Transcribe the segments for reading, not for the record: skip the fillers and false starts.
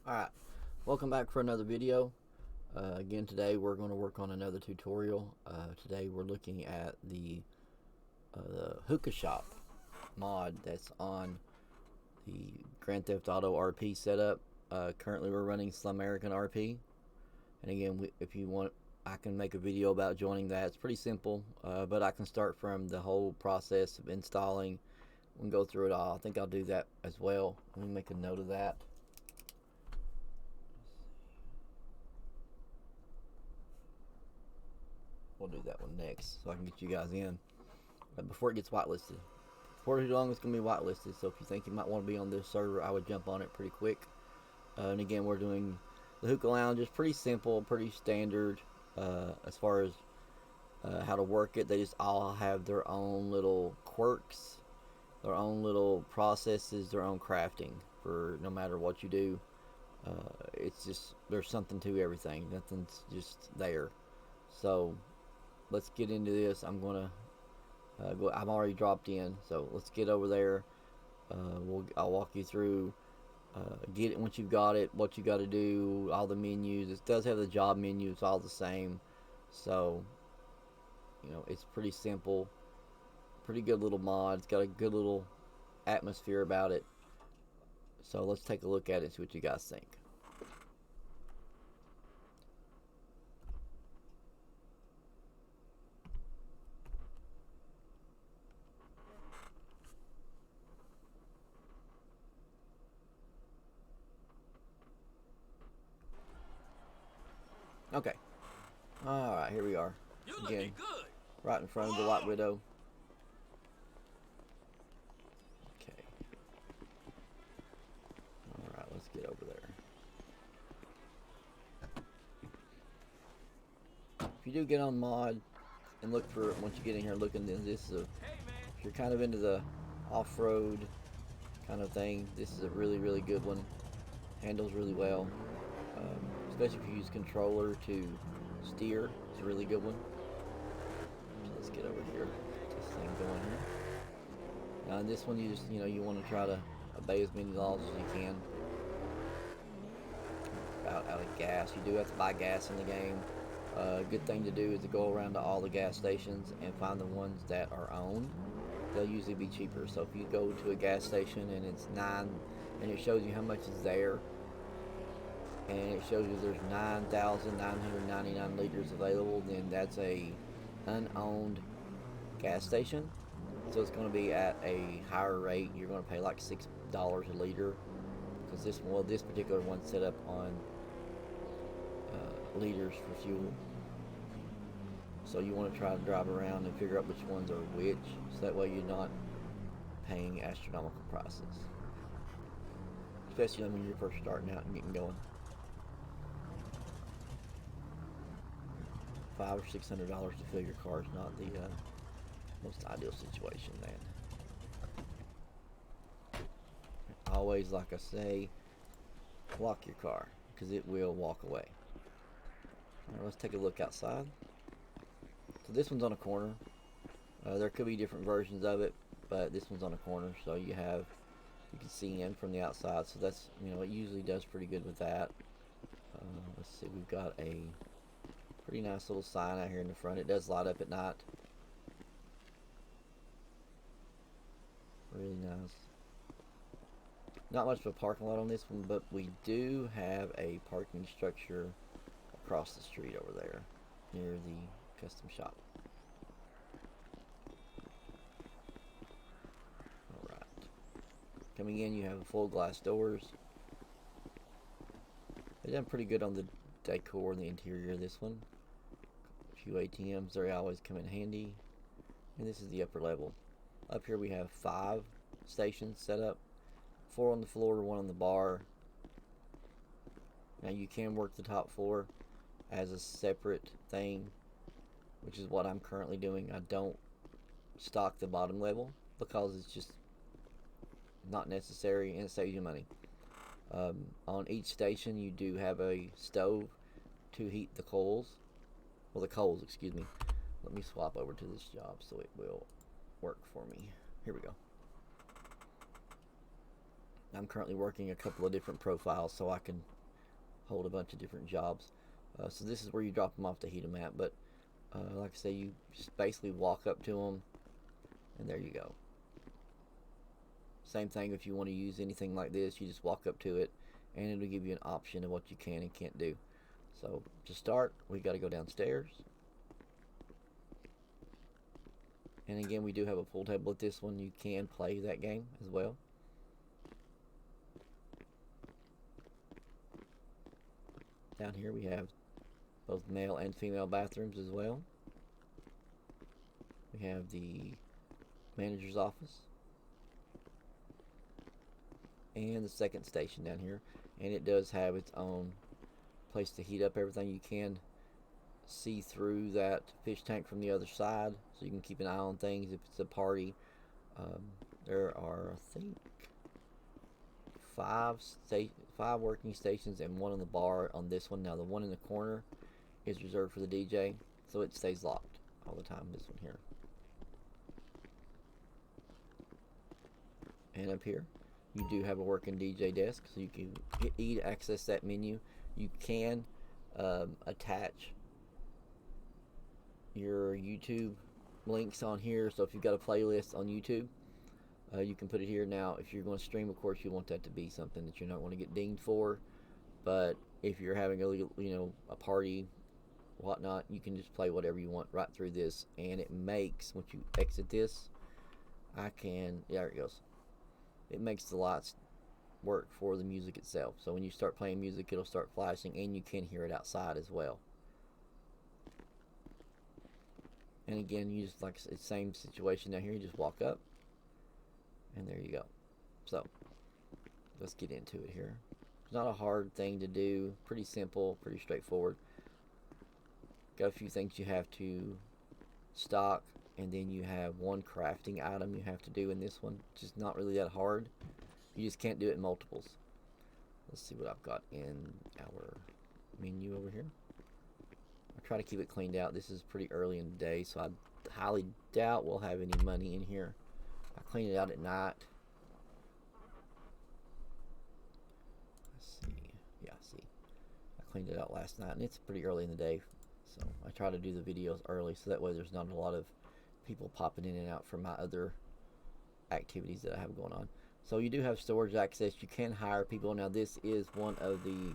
Alright, welcome back for another video. Again, today we're going to work on another tutorial. Today we're looking at the Hookah Shop mod that's on the Grand Theft Auto RP setup. Currently we're running SlumericanRP. And again, if you want, I can make a video about joining that. It's pretty simple, but I can start from the whole process of installing. We can go through it all. I think I'll do that as well. Let me make a note of that. We'll do that one next so I can get you guys in before it gets whitelisted. Before too long, it's going to be whitelisted, so if you think you might want to be on this server, I would jump on it pretty quick. And again, we're doing the Hookah Lounge. It's pretty simple, pretty standard as far as how to work it. They just all have their own little quirks, their own little processes, their own crafting for no matter what you do. It's just, there's something to everything. Nothing's just there. So let's get into this. I'm gonna I'm already dropped in, so let's get over there. I'll walk you through get it once you've got it, what you got to do, all the menus. It does have the job menu. It's all the same, so it's pretty simple. Pretty good little mod. It's got a good little atmosphere about it. So let's take a look at it and see what you guys think. Okay. Alright, here we are. Again, right in front of the White Widow. Okay. Alright, let's get over there. If you do get on mod and look for it, once you get in here looking, then this is if you're kind of into the off-road kind of thing, this is a really good one. Handles really well. Especially if you use controller to steer, it's a really good one. So let's get over here, get this thing going here. Now in this one, you just you want to try to obey as many laws as you can. Out of gas, you do have to buy gas in the game. Good thing to do is to go around to all the gas stations and find the ones that are owned. They'll usually be cheaper. So if you go to a gas station and it's and it shows you how much is there, and it shows you there's 9,999 liters available, then that's a unowned gas station. So it's going to be at a higher rate. You're going to pay like $6 a liter, because this particular one's set up on liters for fuel. So you want to try to drive around and figure out which ones are which, so that way you're not paying astronomical prices, especially when you're first starting out and getting going. $500 or $600 to fill your car is not the most ideal situation then. Always, like I say, lock your car, because it will walk away. Alright, let's take a look outside. So this one's on a corner. There could be different versions of it, but this one's on a corner, so you can see in from the outside. So that's, it usually does pretty good with that. Let's see, we've got a pretty nice little sign out here in the front. It does light up at night. Really nice. Not much of a parking lot on this one, but we do have a parking structure across the street over there near the custom shop. Alright. Coming in, you have full glass doors. They've done pretty good on the decor and the interior of this one. A few ATMs, they always come in handy. And this is the upper level. Up here we have 5 stations set up. 4 on the floor, 1 on the bar. Now you can work the top floor as a separate thing, which is what I'm currently doing. I don't stock the bottom level because it's just not necessary and it saves you money. On each station you do have a stove to heat the coals. Well, the coals, excuse me. Let me swap over to this job so it will work for me. Here we go. I'm currently working a couple of different profiles so I can hold a bunch of different jobs. So this is where you drop them off to heat them at. But like I say, you just basically walk up to them, and there you go. Same thing if you want to use anything like this, you just walk up to it, and it'll give you an option of what you can and can't do. So to start, we got to go downstairs. And again, we do have a pool table at this one. You can play that game as well. Down here we have both male and female bathrooms as well. We have the manager's office and the second station down here, and it does have its own place to heat up everything. You can see through that fish tank from the other side, so you can keep an eye on things if it's a party. There are, I think, five working stations and one on the bar on this one. Now the one in the corner is reserved for the DJ, so it stays locked all the time, this one here. And up here you do have a working DJ desk, so you can access that menu. You can attach your YouTube links on here, so if you've got a playlist on YouTube, you can put it here. Now if you're going to stream, of course you want that to be something that you're not going to get dinged for, but if you're having a party, whatnot, you can just play whatever you want right through this, and it makes, once you exit this, there it goes, it makes the lights work for the music itself. So when you start playing music, it'll start flashing, and you can hear it outside as well. And again, you just, like I said, same situation down here. You just walk up, and there you go. So let's get into it here. It's not a hard thing to do. Pretty simple, pretty straightforward. Got a few things you have to stock, and then you have one crafting item you have to do in this one. It's just not really that hard. You just can't do it in multiples. Let's see what I've got in our menu over here. I try to keep it cleaned out. This is pretty early in the day, so I highly doubt we'll have any money in here. I clean it out at night. Let's see. Yeah, see. I cleaned it out last night, and it's pretty early in the day. So I try to do the videos early, so that way there's not a lot of people popping in and out from my other activities that I have going on. So you do have storage access. You can hire people. Now this is one of the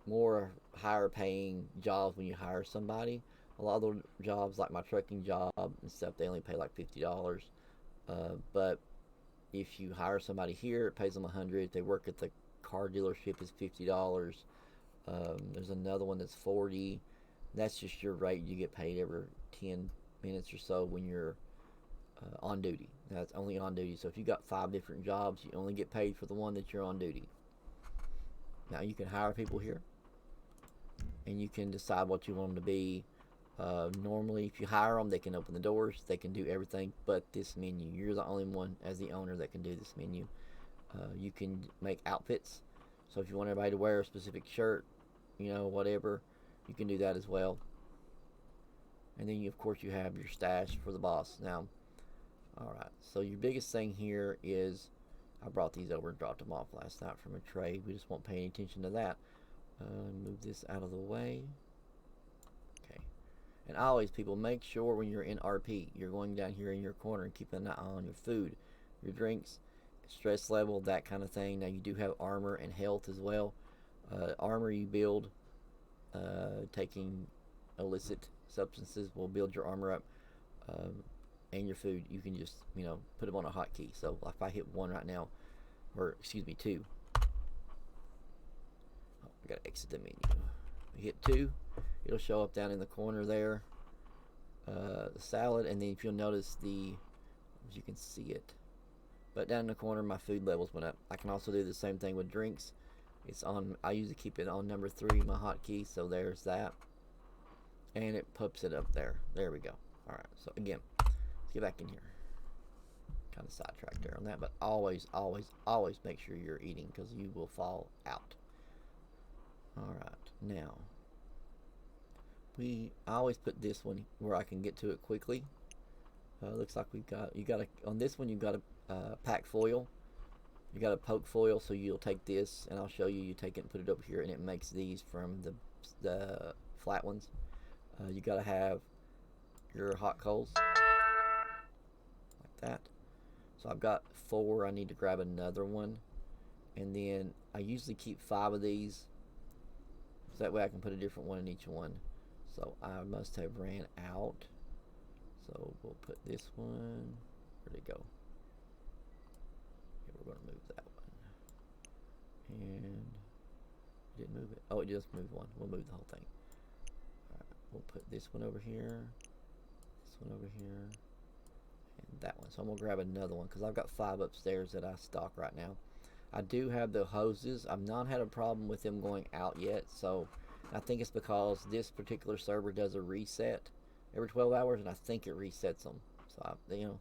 more higher paying jobs when you hire somebody. A lot of the jobs, like my trucking job and stuff, they only pay like $50. But if you hire somebody here, it pays them $100. If they work at the car dealership, it's $50. There's another one that's $40. That's just your rate you get paid every 10 minutes or so when you're on duty. That's only on duty. So if you got 5 different jobs, you only get paid for the one that you're on duty. Now you can hire people here, and you can decide what you want them to be. Normally, if you hire them, they can open the doors, they can do everything but this menu. You're the only one as the owner that can do this menu. You can make outfits. So if you want everybody to wear a specific shirt, whatever, you can do that as well. And then of course you have your stash for the boss. Now, alright, so your biggest thing here is, I brought these over and dropped them off last night from a trade. We just won't pay any attention to that. Move this out of the way. Okay. And always, people, make sure when you're in RP, you're going down here in your corner and keeping an eye on your food, your drinks, stress level, that kind of thing. Now you do have armor and health as well. Armor you build taking illicit substances will build your armor up, and your food you can just put them on a hotkey. So if I hit 1 right now, or excuse me 2, I gotta exit the menu. Hit 2, it'll show up down in the corner there, the salad, and then if you'll notice as you can see it, but down in the corner my food levels went up. I can also do the same thing with drinks. It's on, I usually keep it on number 3, my hotkey, so there's that, and it puts it up there. There we go. Alright, so again, let's get back in here. Kind of sidetracked there on that, but always make sure you're eating, because you will fall out. Alright, now I always put this one where I can get to it quickly. Looks like you gotta on this one, you've got to pack foil. You got a poke foil, so you'll take this, and I'll show you. You take it and put it over here, and it makes these from the flat ones. You got to have your hot coals like that. So I've got 4. I need to grab another one, and then I usually keep 5 of these, so that way I can put a different one in each one. So I must have ran out. So we'll put this one. Where'd it go? Okay, we're going to move that one. And it didn't move it. Oh, it just moved one. We'll move the whole thing. Alright, we'll put this one over here. This one over here. And that one. So I'm going to grab another one because I've got 5 upstairs that I stock right now. I do have the hoses. I've not had a problem with them going out yet. So I think it's because this particular server does a reset every 12 hours, and I think it resets them. So you know,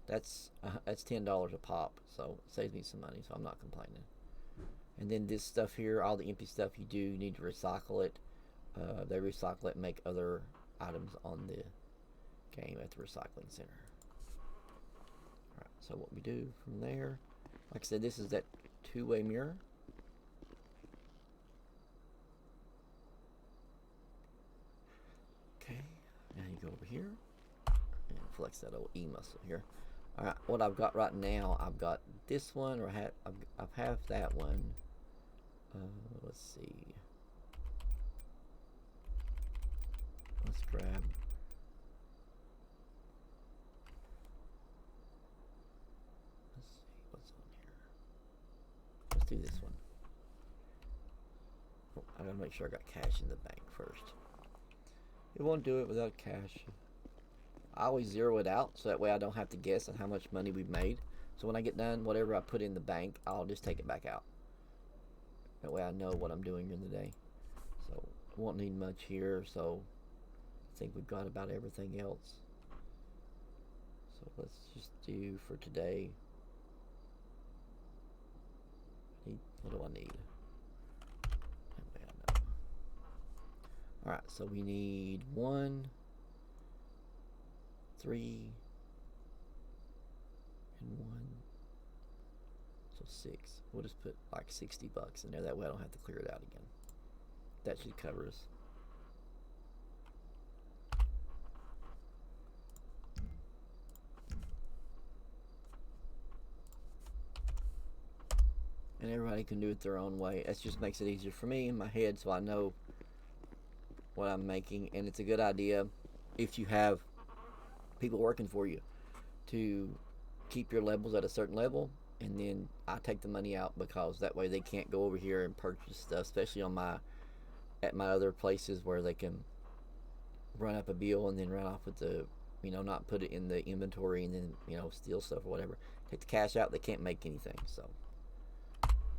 that's $10 a pop, so it saves me some money. So I'm not complaining. And then this stuff here, all the empty stuff, you do need to recycle it. They recycle it and make other items on the game at the recycling center. All right. So what we do from there, like I said, this is that two-way mirror. Now you go over here and flex that old E muscle here. Alright, what I've got right now, I've got this one, or I have that one. Let's see. Let's grab. Let's see what's on here. Let's do this one. Oh, I gotta make sure I got cash in the bank first. It won't do it without cash. I always zero it out so that way I don't have to guess on how much money we've made. So when I get done, whatever I put in the bank, I'll just take it back out. That way I know what I'm doing during the day. So won't need much here. So I think we've got about everything else. So let's just do for today. What do I need? Alright, so we need 1, 3, and 1. So 6. We'll just put like $60 in there. That way I don't have to clear it out again. That should cover us. And everybody can do it their own way. That just makes it easier for me in my head, so I know what I'm making. And it's a good idea if you have people working for you to keep your levels at a certain level, and then I take the money out because that way they can't go over here and purchase stuff, especially on at my other places where they can run up a bill and then run off with the, not put it in the inventory and then, steal stuff or whatever. Take the cash out, they can't make anything. So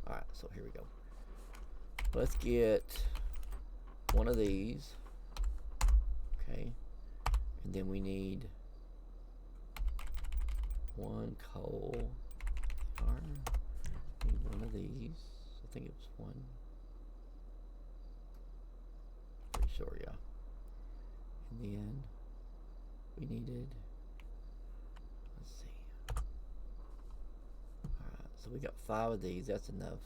alright, so here we go. Let's get one of these. Okay. And then we need 1 coal. Need one of these. I think it was 1. Pretty sure, yeah. And then we needed, let's see. Alright, so we got 5 of these. That's enough.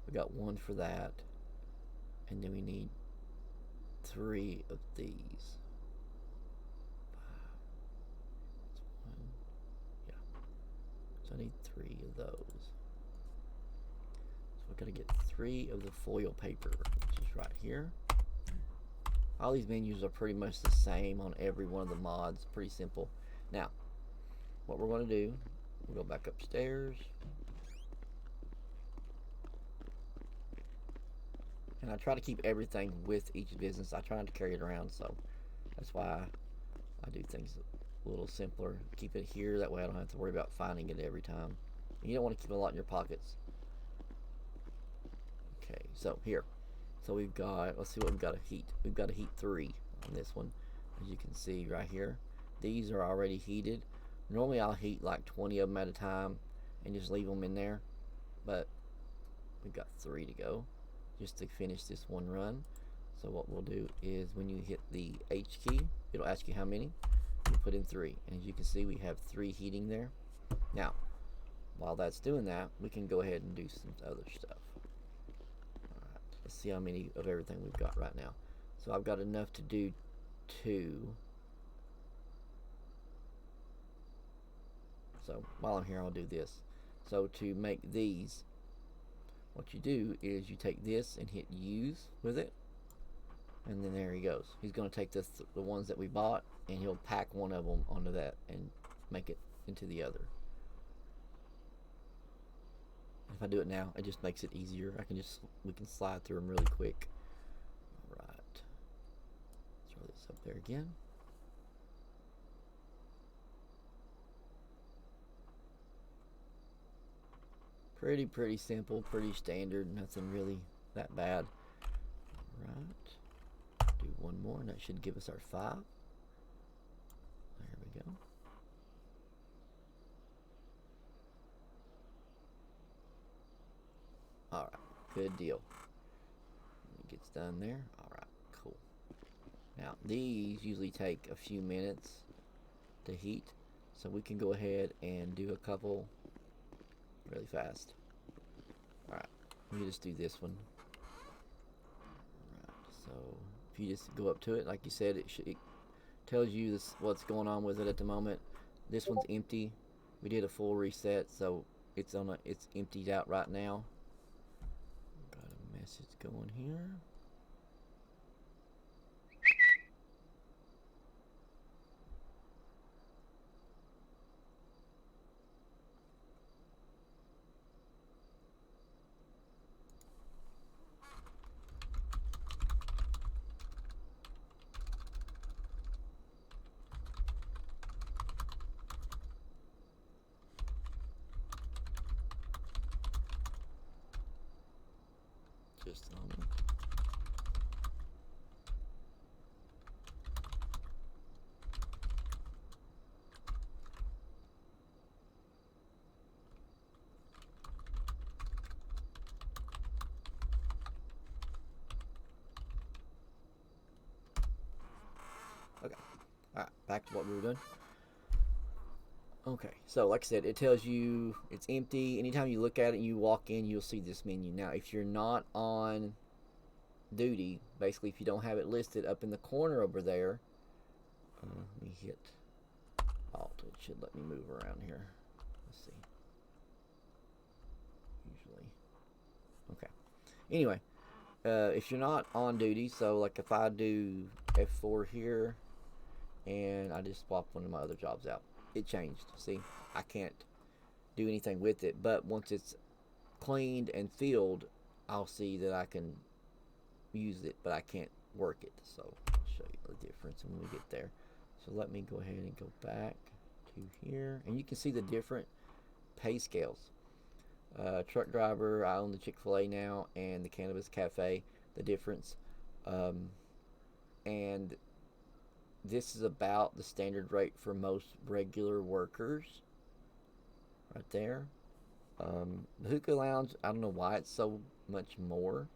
We got 1 for that. And then we need 3 of these. 5. That's 1. Yeah. So I need 3 of those. So we're gonna get 3 of the foil paper, which is right here. All these menus are pretty much the same on every one of the mods. Pretty simple. Now, what we're gonna do, we'll go back upstairs. And I try to keep everything with each business. I try not to carry it around, so that's why I do things a little simpler. Keep it here, that way I don't have to worry about finding it every time. And you don't want to keep a lot in your pockets. Okay, so here. So we've got, let's see what we've got to heat. We've got to heat 3 on this one. As you can see right here. These are already heated. Normally I'll heat like 20 of them at a time and just leave them in there. But we've got 3 to go, just to finish this one run. So what we'll do is when you hit the H key, it'll ask you how many. You put in 3, and as you can see we have 3 heating there. Now while that's doing that, we can go ahead and do some other stuff. Alright, let's see how many of everything we've got right now. So I've got enough to do 2. So while I'm here, I'll do this. So to make these, what you do is you take this and hit use with it, and then there he goes. He's going to take the ones that we bought, and he'll pack one of them onto that and make it into the other. If I do it now, it just makes it easier. We can slide through them really quick. Alright, throw this up there again. Pretty simple, pretty standard, nothing really that bad. Right, do one more, and that should give us our 5. There we go. Alright, good deal. It gets done there. Alright, cool. Now, these usually take a few minutes to heat, so we can go ahead and do a couple really fast. Alright, let me just do this one. Alright, so if you just go up to it, like you said, it tells you what's going on with it at the moment. This one's empty. We did a full reset, so it's emptied out right now. Got a message going here. Just a moment. Okay. Alright, back to what we were doing. Okay, so like I said, it tells you it's empty. Anytime you look at it and you walk in, you'll see this menu. Now, if you're not on duty, basically if you don't have it listed up in the corner over there, let me hit Alt. It should let me move around here. Let's see. Usually. Okay. Anyway, if you're not on duty, so like if I do F4 here, and I just swapped one of my other jobs out, it changed. See, I can't do anything with it, but once it's cleaned and filled, I'll see that I can use it, but I can't work it. So I'll show you the difference when we get there. So let me go ahead and go back to here, and you can see the different pay scales. Truck driver, I own the Chick-fil-A now, and the Cannabis Cafe, the difference. And this is about the standard rate for most regular workers. Right there. The Hookah Lounge, I don't know why it's so much more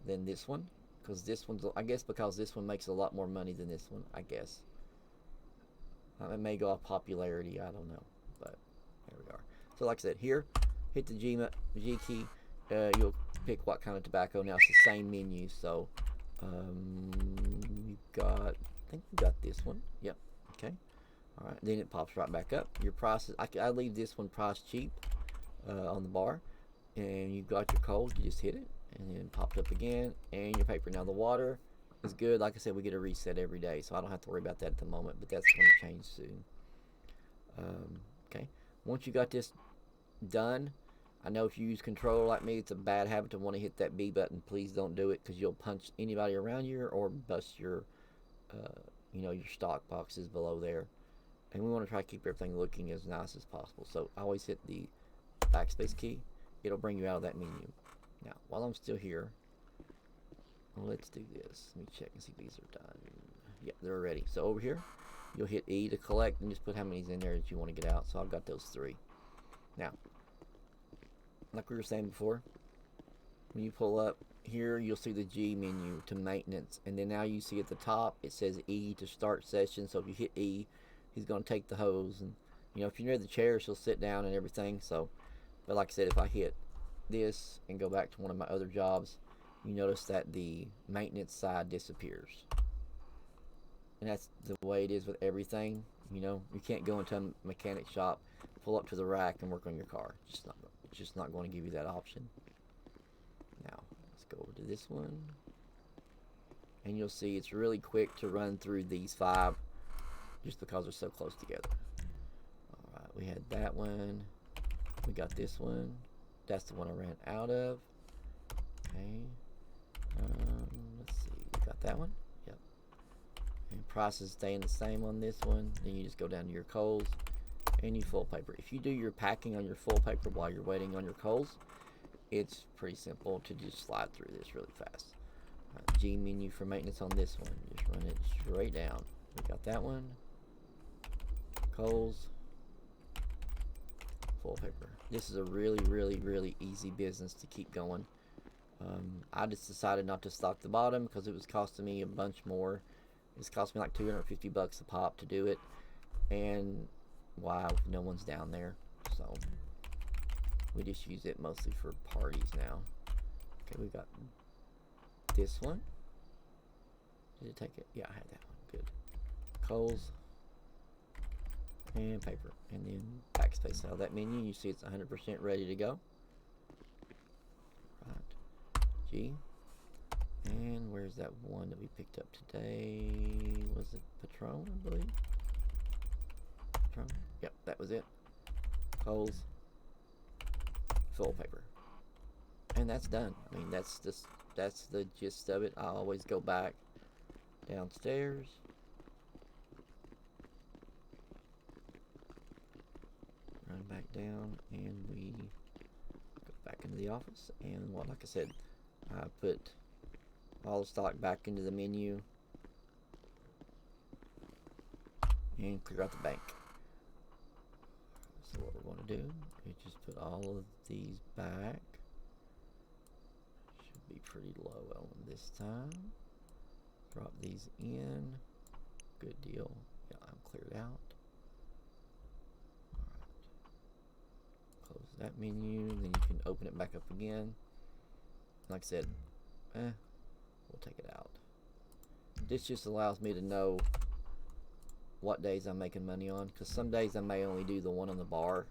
than this one. Because this one's, I guess because this one makes a lot more money than this one, I guess. It may go off popularity, I don't know. But there we are. So like I said, here, hit the G key. You'll pick what kind of tobacco. Now it's the same menu. So we've got, I think we got this one. Yep. Okay. All right. Then it pops right back up. Your price is, I leave this one price cheap on the bar, and you've got your code. You just hit it, and then it popped up again, and your paper. Now the water is good. Like I said, we get a reset every day, so I don't have to worry about that at the moment. But that's going to change soon. Okay. Once you got this done, I know if you use controller like me, it's a bad habit to want to hit that B button. Please don't do it, because you'll punch anybody around you or bust your your stock boxes below there, and we want to try to keep everything looking as nice as possible. So I always hit the backspace key. It'll bring you out of that menu. Now while I'm still here, let's do this. Let me check and see if these are done. Yeah, they're ready. So over here, you'll hit E to collect and just put how many's in there that you want to get out. So I've got those 3. Now, like we were saying before, when you pull up here, you'll see the G menu to maintenance, and then now you see at the top it says E to start session. So if you hit E, he's going to take the hose, and if you're near the chair, she'll sit down and everything. So But like I said, if I hit this and go back to one of my other jobs, you notice that the maintenance side disappears. And that's the way it is with everything. You know, you can't go into a mechanic shop, pull up to the rack, and work on your car. It's just not going to give you that option. Now, let's go over to this one. And you'll see it's really quick to run through these 5 just because they're so close together. Alright, we had that one. We got this one. That's the one I ran out of. Okay. Let's see. We got that one. Yep. And prices staying the same on this one. Then you just go down to your coals and you full paper. If you do your packing on your full paper while you're waiting on your coals, it's pretty simple to just slide through this really fast. G menu for maintenance on this one. Just run it straight down. We got that one. Coals. Full paper. This is a really easy business to keep going. I just decided not to stock the bottom because it was costing me a bunch more. It's cost me like $250 a pop to do it. And wow, no one's down there. So we just use it mostly for parties now. Okay, we got this one. Did it take it? Yeah, I had that one. Good. Coals and paper, and then backspace out of that menu. You see it's 100% ready to go. Right. G. And where's that one that we picked up today? Was it Patron, I believe? Patron? Yep, that was it. Coals. Full paper. And that's done. I mean, that's the gist of it. I always go back downstairs. Run back down, and we go back into the office. And like I said, I put all the stock back into the menu and clear out the bank. So what we're going to do is just put all of these back. Should be pretty low on this time. Drop these in. Good deal. Yeah, I'm cleared out. Alright. Close that menu, then you can open it back up again. Like I said, we'll take it out. This just allows me to know what days I'm making money on, because some days I may only do the one on the bar.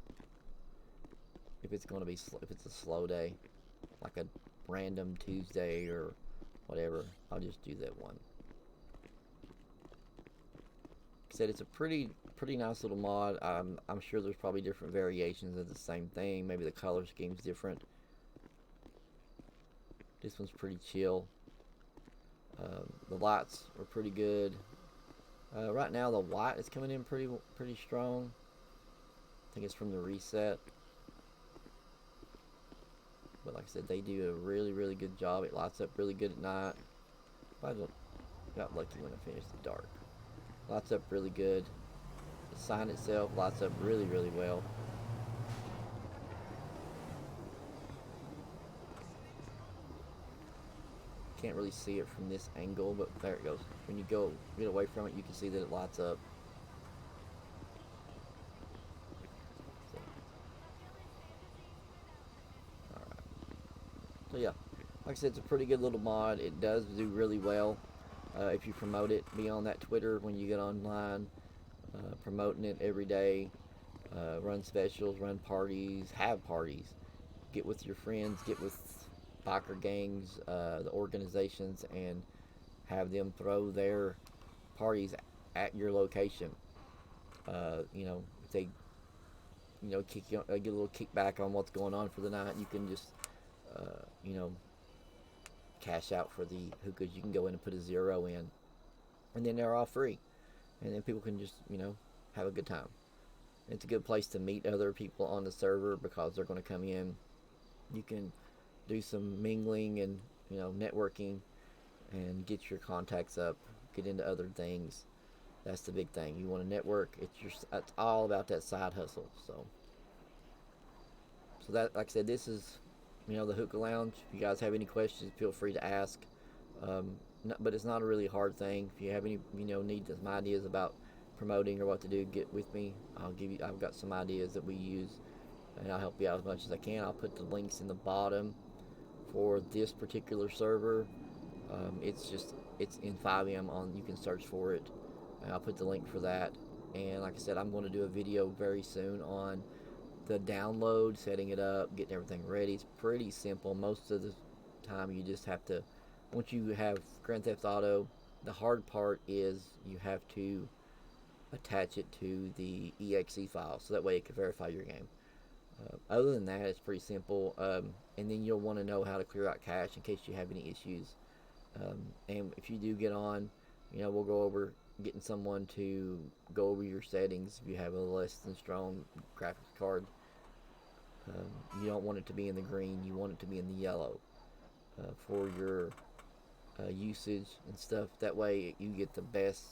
If it's going to be if it's a slow day, like a random Tuesday or whatever, I'll just do that one. Like I said, it's a pretty nice little mod. I'm sure there's probably different variations of the same thing. Maybe the color scheme's different. This one's pretty chill. The lights are pretty good. Right now the white is coming in pretty strong. I think it's from the reset. But like I said, they do a really good job. It lights up really good at night. I got lucky when I finished the dark. Lights up really good. The sign itself lights up really well. Can't really see it from this angle, but there it goes. When you get away from it, you can see that it lights up. So yeah, like I said, it's a pretty good little mod. It does do really well if you promote it. Be on that Twitter when you get online, promoting it every day. Run specials, run parties, have parties. Get with your friends, get with biker gangs, the organizations, and have them throw their parties at your location. You know, if they, get a little kickback on what's going on for the night, you can just, cash out for the hookahs. You can go in and put a 0 in, and then they're all free, and then people can just, have a good time. It's a good place to meet other people on the server because they're going to come in. You can do some mingling and networking and get your contacts up, get into other things. That's the big thing. You want to network. It's all about that side hustle. So that, like I said, this is the Hookah Lounge. If you guys have any questions, feel free to ask. But it's not a really hard thing. If you have any need some ideas about promoting or what to do, get with me. I've got some ideas that we use and I'll help you out as much as I can. I'll put the links in the bottom for this particular server. It's in FiveM on. You can search for it. And I'll put the link for that. And like I said, I'm going to do a video very soon on the download, setting it up, getting everything ready. It's pretty simple. Most of the time, you just have to. Once you have Grand Theft Auto, the hard part is you have to attach it to the exe file, so that way it can verify your game. Other than that, it's pretty simple. And then you'll want to know how to clear out cache in case you have any issues. And if you do get on, we'll go over getting someone to go over your settings. If you have a less than strong graphics card, you don't want it to be in the green, you want it to be in the yellow for your usage and stuff. That way you get the best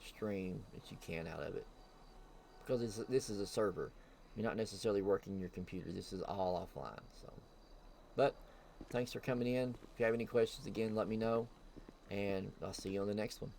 stream that you can out of it, because this is a server. You're not necessarily working your computer. This is all offline. But thanks for coming in. If you have any questions, again, let me know, and I'll see you on the next one.